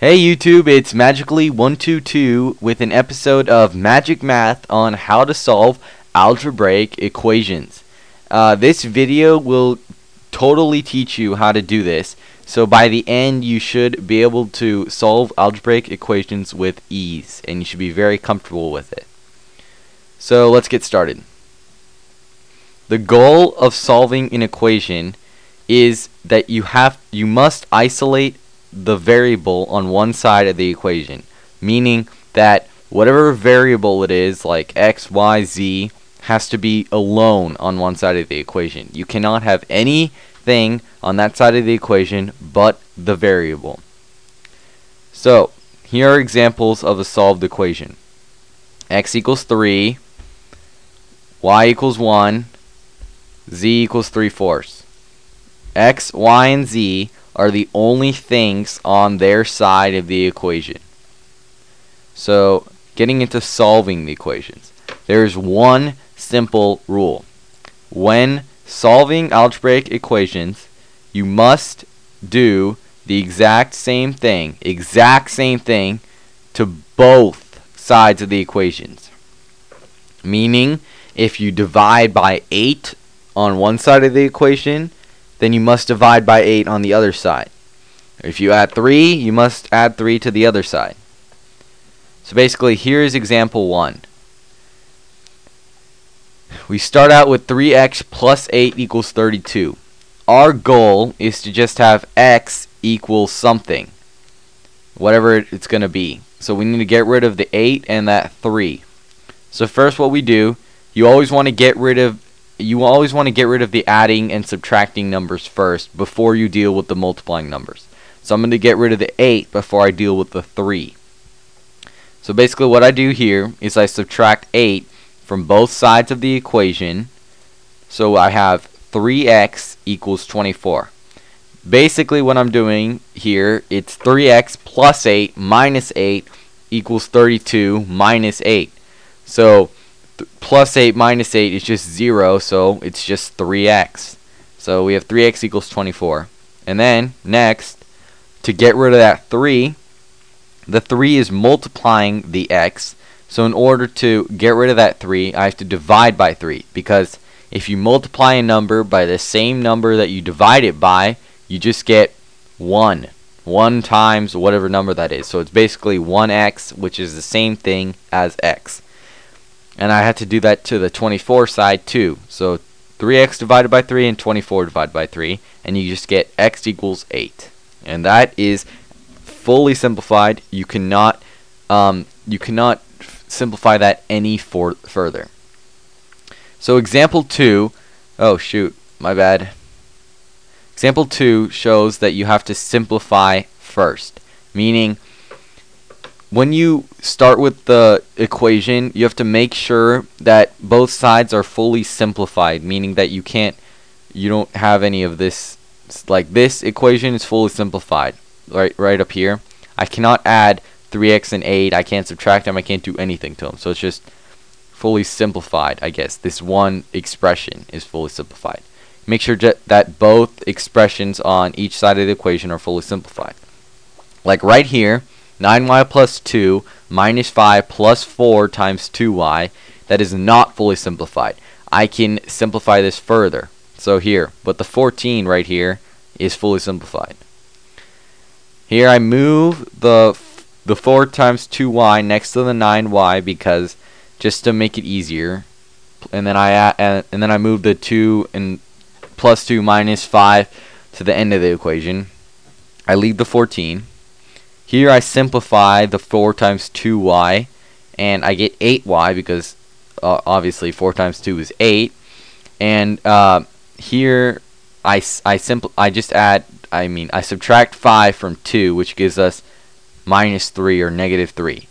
Hey YouTube, it's Magically122 with an episode of Magic Math on how to solve algebraic equations. This video will totally teach you how to do this, so by the end you should be able to solve algebraic equations with ease, and you should be very comfortable with it. So let's get started. The goal of solving an equation is that you must isolate the variable on one side of the equation, meaning that whatever variable it is, like x, y, z, has to be alone on one side of the equation. You cannot have anything on that side of the equation but the variable. So here are examples of a solved equation. X equals 3, y equals 1, z equals 3/4. X, y, and z are the only things on their side of the equation. So, getting into solving the equations, there's one simple rule. When solving algebraic equations, you must do the exact same thing to both sides of the equations. Meaning, if you divide by 8 on one side of the equation, then you must divide by 8 on the other side. If you add 3, you must add 3 to the other side. So basically, here's example 1. We start out with 3x plus 8 equals 32. Our goal is to just have x equal something, whatever it's going to be. So we need to get rid of the 8 and that 3. So first what we do, you always want to get rid of the adding and subtracting numbers first before you deal with the multiplying numbers. So I'm going to get rid of the 8 before I deal with the 3. So basically what I do here is I subtract 8 from both sides of the equation. So I have 3x equals 24. Basically what I'm doing here, it's 3x plus 8 minus 8 equals 32 minus 8. So plus 8 minus 8 is just 0, so it's just 3x. So we have 3x equals 24. And then, next, to get rid of that 3, the 3 is multiplying the x. So in order to get rid of that 3, I have to divide by 3. Because if you multiply a number by the same number that you divide it by, you just get 1. 1 times whatever number that is. So it's basically 1x, which is the same thing as x. And I had to do that to the 24 side too. So 3x divided by 3 and 24 divided by 3. And you just get x equals 8. And that is fully simplified. You cannot simplify that any further. So example 2, oh shoot, my bad. Example 2 shows that you have to simplify first. Meaning, when you start with the equation, you have to make sure that both sides are fully simplified, meaning that you don't have any of this. Like this equation is fully simplified, right up here. I cannot add 3x and 8. I can't subtract them. I can't do anything to them. So it's just fully simplified, I guess. This one expression is fully simplified. Make sure that both expressions on each side of the equation are fully simplified. Like right here, 9y plus 2 minus 5 plus 4 times 2y, that is not fully simplified. I can simplify this further. So here, but the 14 right here is fully simplified. Here I move the 4 times 2y next to the 9y because just to make it easier. And then I move the 2 and plus 2 minus 5 to the end of the equation. I leave the 14. Here I simplify the 4 times 2y, and I get 8y because obviously 4 times 2 is 8. And here I subtract 5 from 2, which gives us minus 3 or negative 3.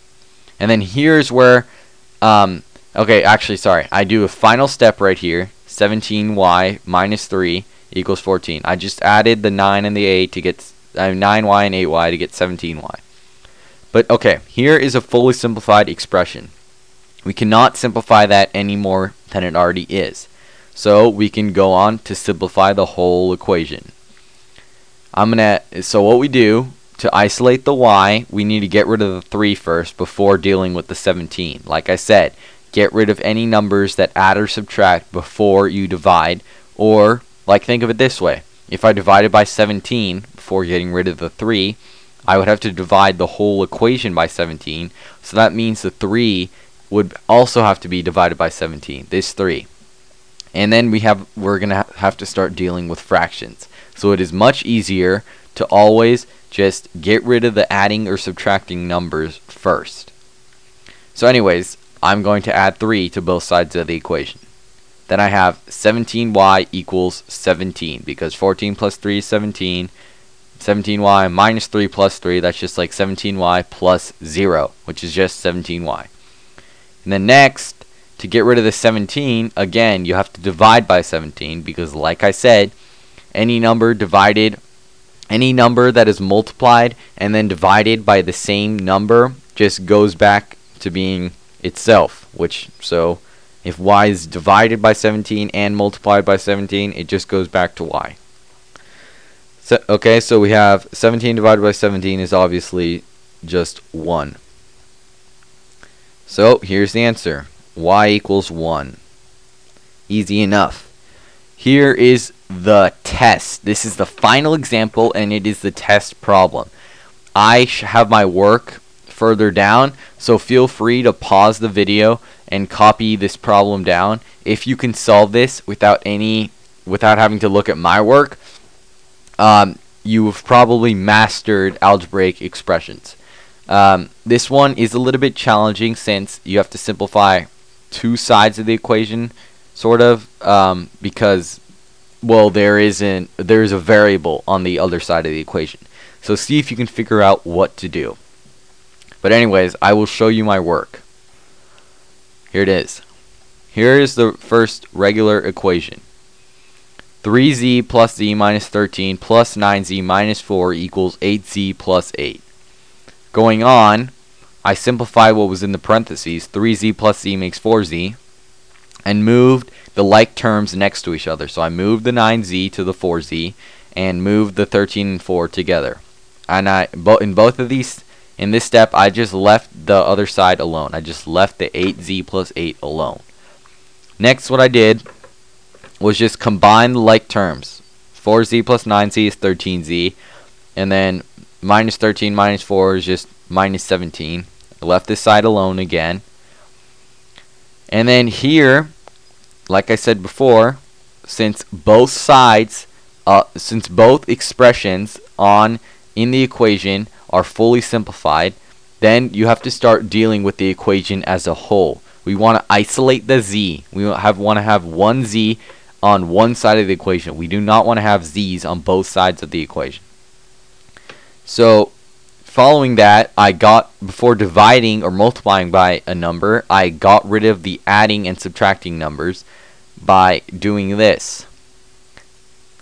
And then here's where okay, actually sorry, I do a final step right here. 17y minus 3 equals 14. I just added the 9 and the 8 to get 9y and 8y to get 17y. But okay, here is a fully simplified expression. We cannot simplify that any more than it already is. So we can go on to simplify the whole equation. So what we do to isolate the y, we need to get rid of the 3 first before dealing with the 17. Like I said, get rid of any numbers that add or subtract before you divide. Or, like, think of it this way. If I divided by 17 before getting rid of the 3, I would have to divide the whole equation by 17. So that means the 3 would also have to be divided by 17. This 3. And then we're going to have to start dealing with fractions. So it is much easier to always just get rid of the adding or subtracting numbers first. So anyways, I'm going to add 3 to both sides of the equation. Then I have 17y equals 17, because 14 plus 3 is 17. 17y minus 3 plus 3, that's just like 17y plus 0, which is just 17y. And then next, to get rid of the 17, again, you have to divide by 17, because like I said, any number that is multiplied and then divided by the same number just goes back to being itself, so if y is divided by 17 and multiplied by 17, it just goes back to y. So we have 17 divided by 17 is obviously just 1. So here's the answer. Y equals 1. Easy enough. Here is the test. This is the final example, and it is the test problem. I have my work further down, so feel free to pause the video and copy this problem down. If you can solve this without having to look at my work, you've probably mastered algebraic expressions. This one is a little bit challenging since you have to simplify two sides of the equation, sort of, because, well, there is a variable on the other side of the equation. So see if you can figure out what to do. But anyways, I will show you my work. Here it is. Here is the first regular equation. 3z plus z minus 13 plus 9z minus 4 equals 8z plus 8. Going on, I simplify what was in the parentheses. 3z plus z makes 4z. And moved the like terms next to each other. So I moved the 9z to the 4z and moved the 13 and 4 together. And in this step, I just left the other side alone. I just left the 8z plus 8 alone. Next, what I did was just combine the like terms. 4z plus 9z is 13z. And then minus 13 minus 4 is just minus 17. I left this side alone again. And then here, like I said before, since both expressions in the equation are fully simplified, then you have to start dealing with the equation as a whole. We want to isolate the z. We want to have one z on one side of the equation. We do not want to have z's on both sides of the equation. So following that, before dividing or multiplying by a number, I got rid of the adding and subtracting numbers by doing this.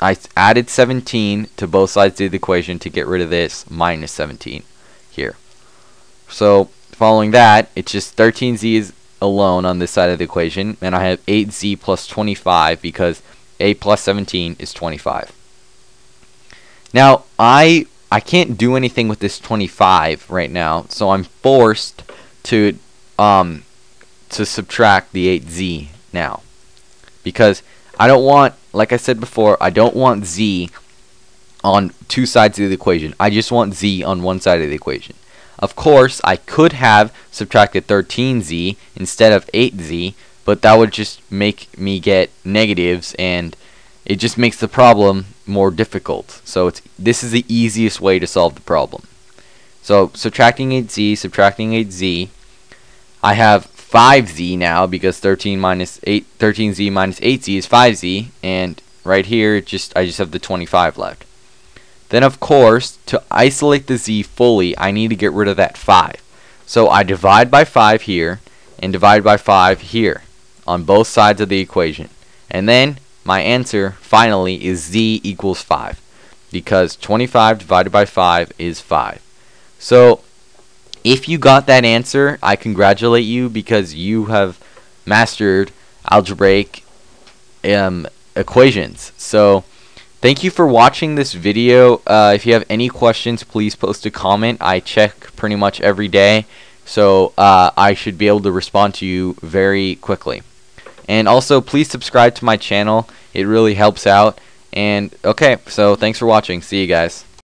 I added 17 to both sides of the equation to get rid of this minus 17 here. So following that, it's just 13z is alone on this side of the equation, and I have 8z plus 25 because 8 plus 17 is 25. Now, I can't do anything with this 25 right now, so I'm forced to subtract the 8z now, because I don't want, like I said before, I don't want z on two sides of the equation. I just want z on one side of the equation. Of course, I could have subtracted 13z instead of 8z, but that would just make me get negatives, and it just makes the problem more difficult. So this is the easiest way to solve the problem. So subtracting 8z, I have 5z now, because 13z minus 8z is 5z, and right here I just have the 25 left. Then of course, to isolate the z fully, I need to get rid of that 5. So I divide by 5 here and divide by 5 here on both sides of the equation. And then my answer finally is z equals 5, because 25 divided by 5 is 5. So if you got that answer, I congratulate you, because you have mastered algebraic equations. So Thank you for watching this video. If you have any questions, please post a comment. I check pretty much every day, so I should be able to respond to you very quickly. And also, please subscribe to my channel. It really helps out. And okay, so thanks for watching. See you guys.